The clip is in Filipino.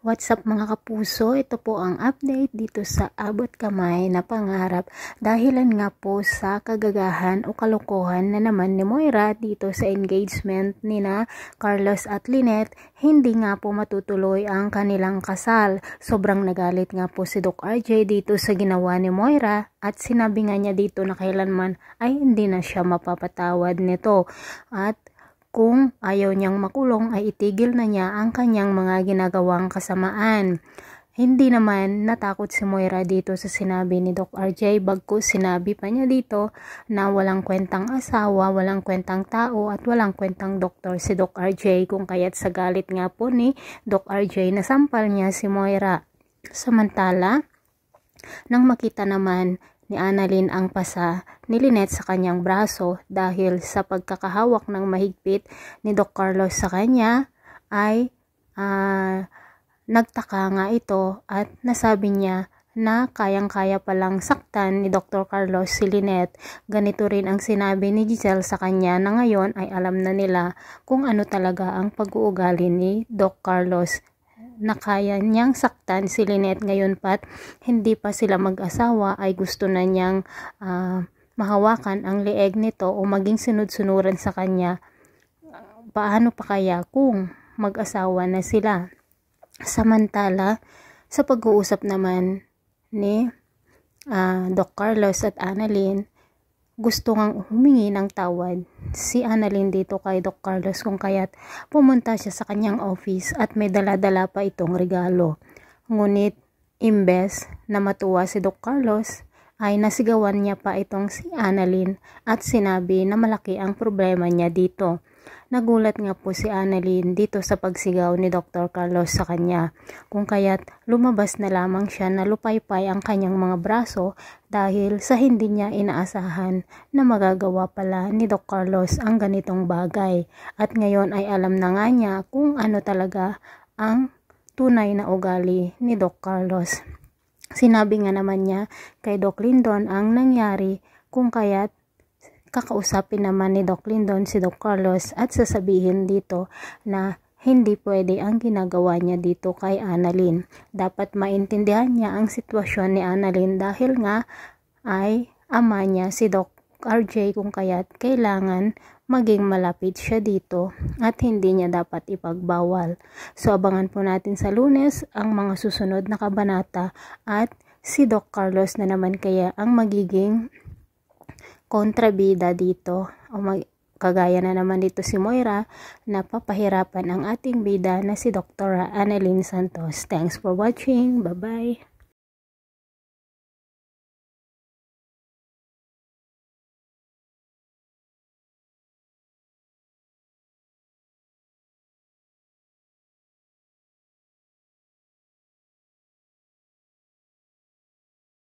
What's up mga kapuso? Ito po ang update dito sa Abot Kamay na Pangarap. Dahilan nga po sa kagagahan o kalokohan na naman ni Moira dito sa engagement nina Carlos at Lynette, hindi nga po matutuloy ang kanilang kasal. Sobrang nagalit nga po si Doc RJ dito sa ginawa ni Moira at sinabi nga niya dito na kailanman ay hindi na siya mapapatawad nito. At kung ayaw niyang makulong ay itigil na niya ang kanyang mga ginagawang kasamaan. Hindi naman natakot si Moira dito sa sinabi ni Doc RJ, bagkus sinabi pa niya dito na walang kwentang asawa, walang kwentang tao at walang kwentang doktor si Doc RJ, kung kaya't sa galit nga po ni Doc RJ nasampal niya si Moira. Samantala, nang makita naman ni Annalyn ang pasa ni Lynette sa kanyang braso dahil sa pagkakahawak ng mahigpit ni Doc Carlos sa kanya, ay nagtaka nga ito at nasabi niya na kayang-kaya palang saktan ni Dr. Carlos si Lynette. Ganito rin ang sinabi ni Giselle sa kanya na ngayon ay alam na nila kung ano talaga ang pag-uugali ni Doc Carlos, na kaya niyang saktan si Lynette ngayon pat hindi pa sila mag-asawa ay gusto na niyang mahawakan ang leeg nito o maging sunod-sunuran sa kanya. Paano pa kaya kung mag-asawa na sila? Samantala, sa pag-uusap naman ni Doc Carlos at Annalyn, gusto ngang humingi ng tawad si Annalyn dito kay Doc Carlos, kung kaya't pumunta siya sa kanyang office at may dala-dala pa itong regalo. Ngunit imbes na matuwa si Doc Carlos ay nasigawan niya pa itong si Annalyn at sinabi na malaki ang problema niya dito. Nagulat nga po si Annalyn dito sa pagsigaw ni Dr. Carlos sa kanya, kung kaya't lumabas na lamang siya na lupaypay ang kanyang mga braso dahil sa hindi niya inaasahan na magagawa pala ni Doc Carlos ang ganitong bagay. At ngayon ay alam na nga niya kung ano talaga ang tunay na ugali ni Doc Carlos. Sinabi nga naman niya kay Doc Lyndon ang nangyari, kung kaya't kakausapin naman ni Doc Lyndon si Doc Carlos at sasabihin dito na hindi pwede ang ginagawa niya dito kay Annalyn. Dapat maintindihan niya ang sitwasyon ni Annalyn dahil nga ay ama niya si Doc RJ, kung kaya't kailangan maging malapit siya dito at hindi niya dapat ipagbawal. So abangan po natin sa Lunes ang mga susunod na kabanata at si Doc Carlos na naman kaya ang magiging kontrabida dito, o kagaya na naman dito si Moira na papahirapan ang ating bida na si Dr. Annalyn Santos. Thanks for watching. Bye-bye.